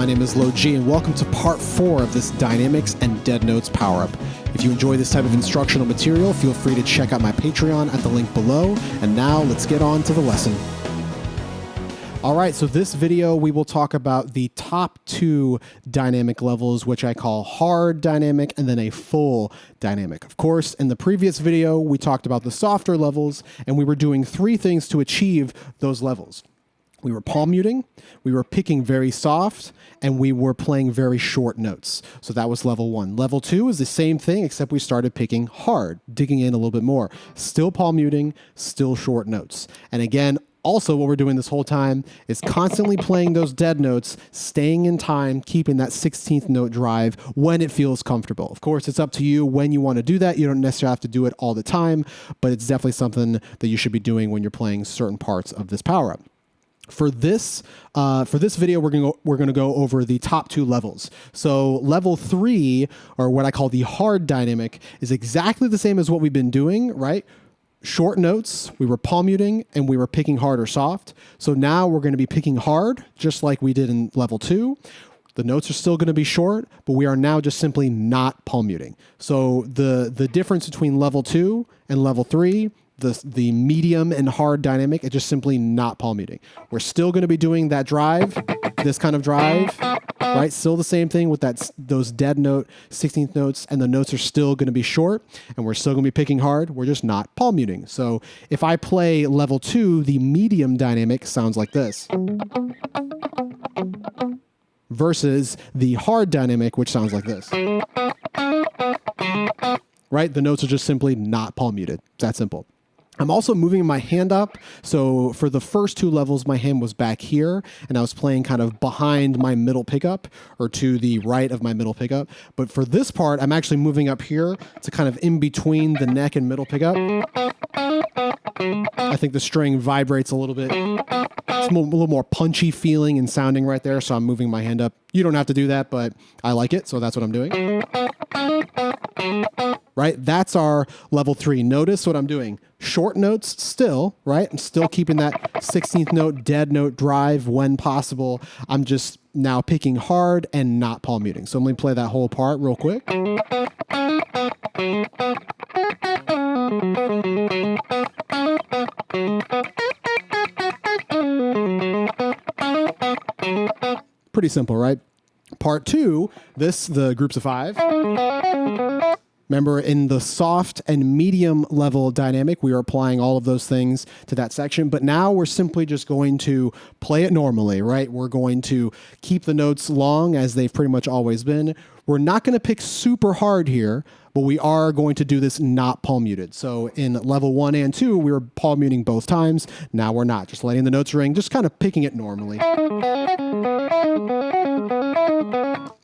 name is LoG, and welcome to part 4 of this Dynamics and Dead Notes power-up. If you enjoy this type of instructional material, feel free to check out my Patreon at the link below. And now let's get on to the lesson. All right, so this video we will talk about the top 2 dynamic levels, which I call hard dynamic and then a full dynamic. Of course, in the previous video, we talked about the softer levels, and we were doing 3 things to achieve those levels. We were palm muting, we were picking very soft, and we were playing very short notes. So that was level 1. Level 2 is the same thing, except we started picking hard, digging in a little bit more. Still palm muting, still short notes. And again, also what we're doing this whole time is constantly playing those dead notes, staying in time, keeping that 16th note drive when it feels comfortable. Of course, it's up to you when you want to do that. You don't necessarily have to do it all the time, but it's definitely something that you should be doing when you're playing certain parts of this power-up. For this video, we're gonna go over the top 2 levels. So level 3, or what I call the hard dynamic, is exactly the same as what we've been doing, right? Short notes, we were palm muting, and we were picking hard or soft. So now we're going to be picking hard, just like we did in level 2. The notes are still going to be short, but we are now just simply not palm muting. So the difference between level 2 and level 3, the medium and hard dynamic, it's just simply not palm muting. We're still going to be doing that drive, this kind of drive, right? Still the same thing with those dead note 16th notes, and the notes are still going to be short, and we're still going to be picking hard. We're just not palm muting. So if I play level 2, the medium dynamic sounds like this, versus the hard dynamic, which sounds like this. Right? The notes are just simply not palm muted. It's that simple. I'm also moving my hand up. So for the first 2 levels, my hand was back here, and I was playing kind of behind my middle pickup, or to the right of my middle pickup. But for this part, I'm actually moving up here to kind of in between the neck and middle pickup. I think the string vibrates a little bit. It's a little more punchy feeling and sounding right there, so I'm moving my hand up. You don't have to do that, but I like it, so that's what I'm doing. Right? That's our level 3. Notice what I'm doing. Short notes still, right? I'm still keeping that 16th note, dead note drive when possible. I'm just now picking hard and not palm muting. So let me play that whole part real quick. Pretty simple, right? Part 2, the groups of 5. Remember, in the soft and medium level dynamic, we are applying all of those things to that section, but now we're simply just going to play it normally, right? We're going to keep the notes long as they've pretty much always been. We're not going to pick super hard here, but we are going to do this not palm muted. So in level 1 and 2, we were palm muting both times. Now we're not, just letting the notes ring, just kind of picking it normally.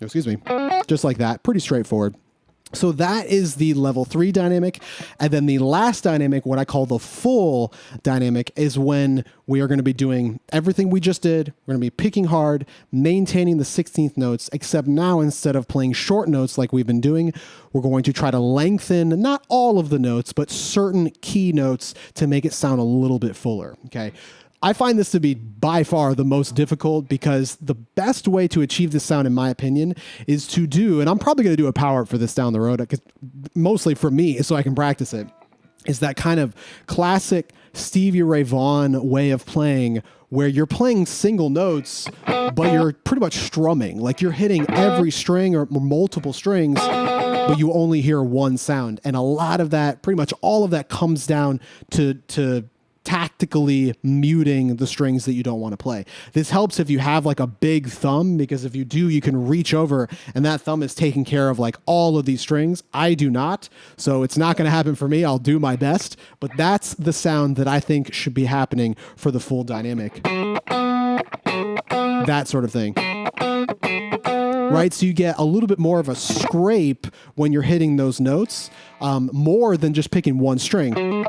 Excuse me. Just like that, pretty straightforward. So that is the level 3 dynamic. And then the last dynamic, what I call the full dynamic, is when we are going to be doing everything we just did. We're going to be picking hard, maintaining the 16th notes, except now instead of playing short notes like we've been doing, we're going to try to lengthen not all of the notes, but certain key notes to make it sound a little bit fuller. Okay. I find this to be by far the most difficult, because the best way to achieve this sound, in my opinion, is to do, and I'm probably going to do a power-up for this down the road, mostly for me, so I can practice it, is that kind of classic Stevie Ray Vaughan way of playing, where you're playing single notes, but you're pretty much strumming. Like you're hitting every string or multiple strings, but you only hear one sound. And a lot of that, pretty much all of that, comes down to tactically muting the strings that you don't want to play. This helps if you have like a big thumb, because if you do, you can reach over and that thumb is taking care of like all of these strings. I do not, so it's not going to happen for me. I'll do my best, but that's the sound that I think should be happening for the full dynamic. That sort of thing. Right? So you get a little bit more of a scrape when you're hitting those notes, more than just picking one string.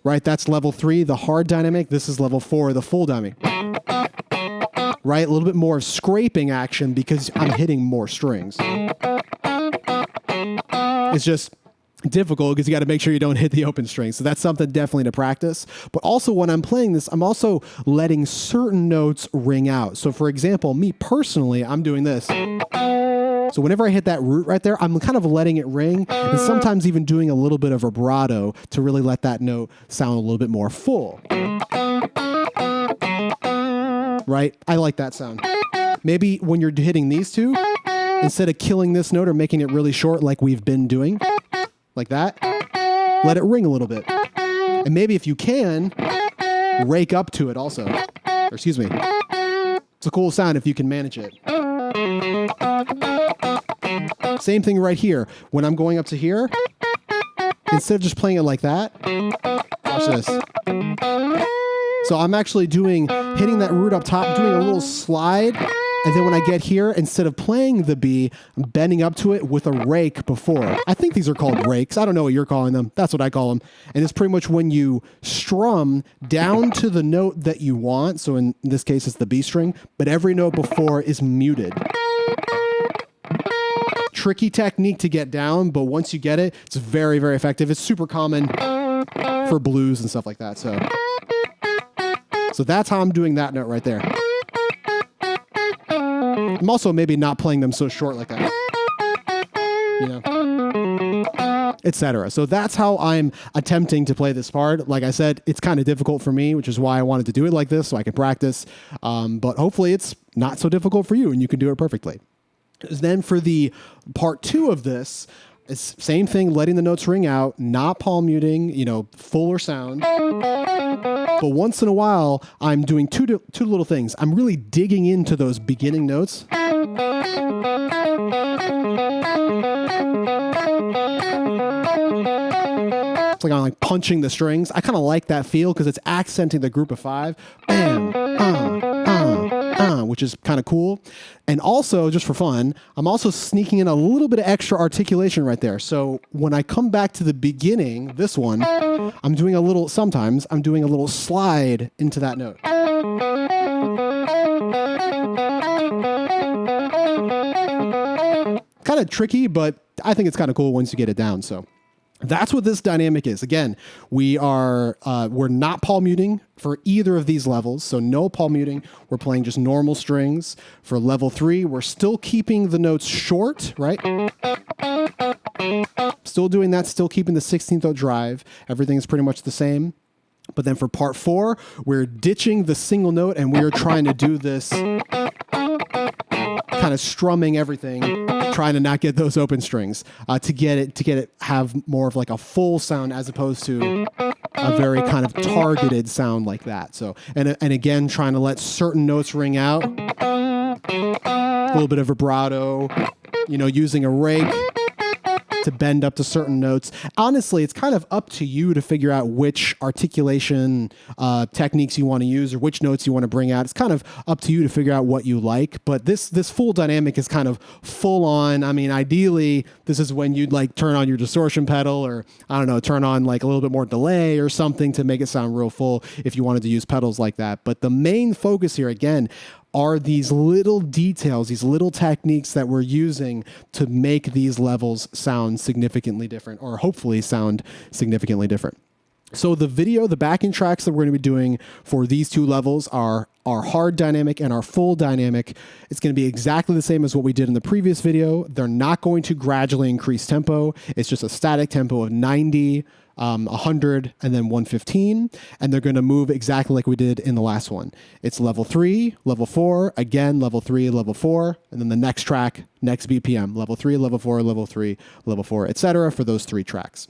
Right? That's level 3, the hard dynamic. This is level 4, the full dynamic. Right? A little bit more of scraping action because I'm hitting more strings. It's just difficult because you got to make sure you don't hit the open string. So that's something definitely to practice. But also when I'm playing this, I'm also letting certain notes ring out. So for example, me personally, I'm doing this. So whenever I hit that root right there, I'm kind of letting it ring and sometimes even doing a little bit of vibrato to really let that note sound a little bit more full. Right? I like that sound. Maybe when you're hitting these two, instead of killing this note or making it really short like we've been doing, like that, let it ring a little bit. And maybe if you can, rake up to it also. Or excuse me. It's a cool sound if you can manage it. Same thing right here. When I'm going up to here, instead of just playing it like that, watch this. So I'm actually hitting that root up top, doing a little slide. And then when I get here, instead of playing the B, I'm bending up to it with a rake before. I think these are called rakes. I don't know what you're calling them. That's what I call them. And it's pretty much when you strum down to the note that you want. So in this case, it's the B string, but every note before is muted. Tricky technique to get down, but once you get it, it's very, very effective. It's super common for blues and stuff like that. So that's how I'm doing that note right there. I'm also maybe not playing them so short like that, you know, etc. So that's how I'm attempting to play this part. Like I said, it's kind of difficult for me, which is why I wanted to do it like this so I can practice. But hopefully it's not so difficult for you and you can do it perfectly. Then for the part 2 of this, it's same thing, letting the notes ring out, not palm muting, you know, fuller sound. But once in a while, I'm doing two little things. I'm really digging into those beginning notes. It's like I'm like punching the strings. I kind of like that feel because it's accenting the group of 5. Bam, which is kind of cool. And also, just for fun, I'm also sneaking in a little bit of extra articulation right there. So when I come back to the beginning, this one, sometimes I'm doing a little slide into that note. Kind of tricky, but I think it's kind of cool once you get it down. So that's what this dynamic is. Again, we're not palm muting for either of these levels. So no palm muting. We're playing just normal strings. For level 3, we're still keeping the notes short, right? Still doing that, still keeping the 16th note drive. Everything is pretty much the same. But then for part 4, we're ditching the single note and we're trying to do this kind of strumming everything, trying to not get those open strings to get it have more of like a full sound as opposed to a very kind of targeted sound like that. So and again, trying to let certain notes ring out, a little bit of vibrato, you know, using a rake to bend up to certain notes. Honestly, it's kind of up to you to figure out which articulation techniques you want to use or which notes you want to bring out. It's kind of up to you to figure out what you like. But this full dynamic is kind of full on. I mean, ideally, this is when you'd like turn on your distortion pedal or, I don't know, turn on like a little bit more delay or something to make it sound real full if you wanted to use pedals like that. But the main focus here, again, are these little details, these little techniques that we're using to make these levels sound significantly different, or hopefully sound significantly different. So the backing tracks that we're going to be doing for these 2 levels are our hard dynamic and our full dynamic. It's going to be exactly the same as what we did in the previous video. They're not going to gradually increase tempo. It's just a static tempo of 90, 100, and then 115. And they're going to move exactly like we did in the last one. It's level 3, level 4, again, level 3, level 4, and then the next track, next BPM, level 3, level 4, level 3, level 4, etc. for those 3 tracks.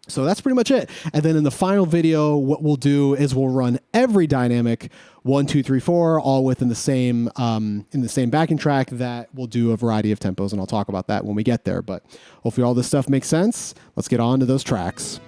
So that's pretty much it. And then in the final video, what we'll do is we'll run every dynamic 1, 2, 3, 4, all within the same backing track that we'll do a variety of tempos, and I'll talk about that when we get there. But hopefully all this stuff makes sense. Let's get on to those tracks.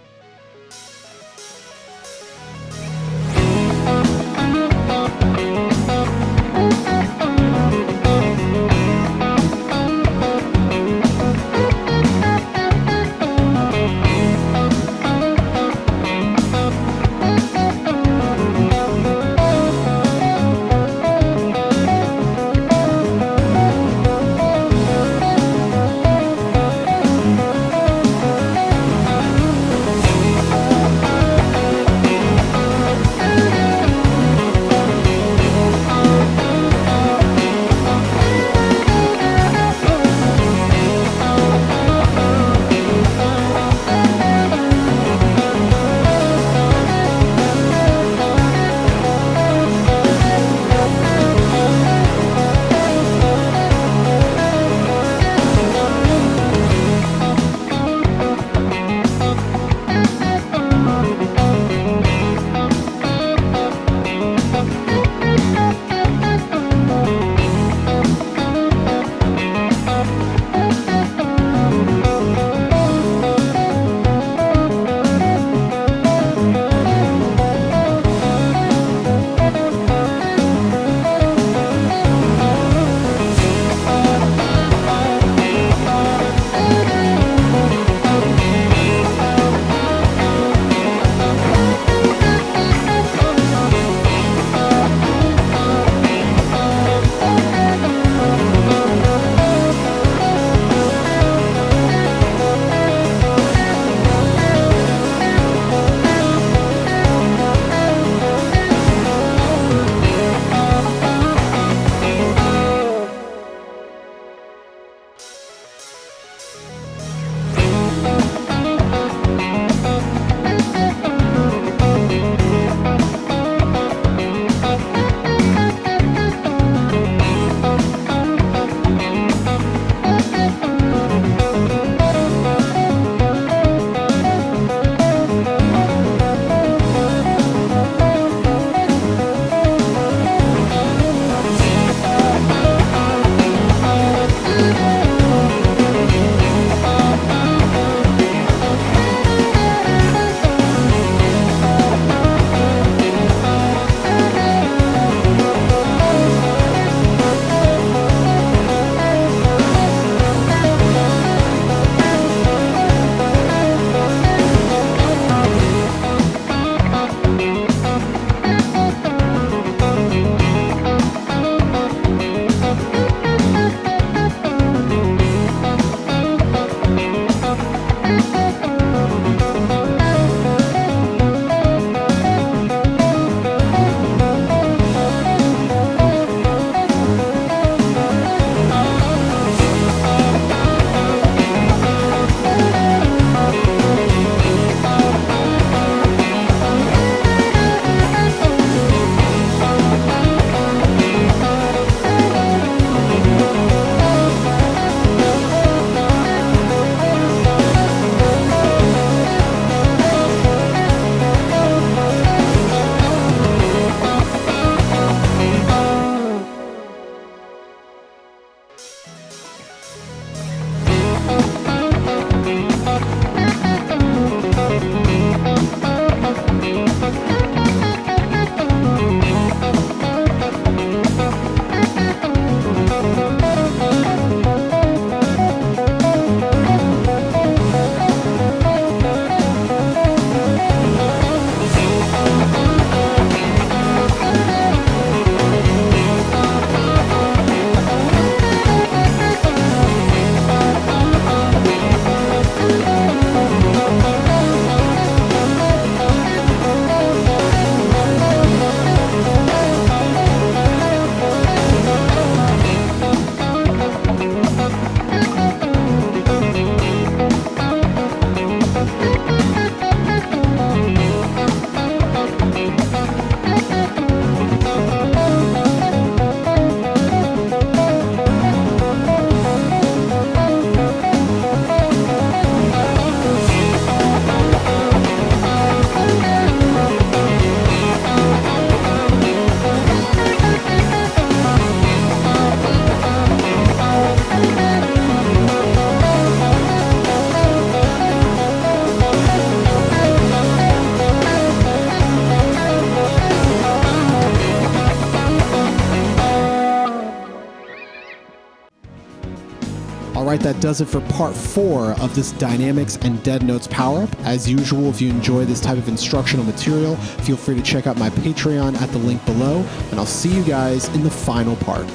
right, that does it for part 4 of this dynamics and dead notes power up. As usual, if you enjoy this type of instructional material, feel free to check out my Patreon at the link below, and I'll see you guys in the final part.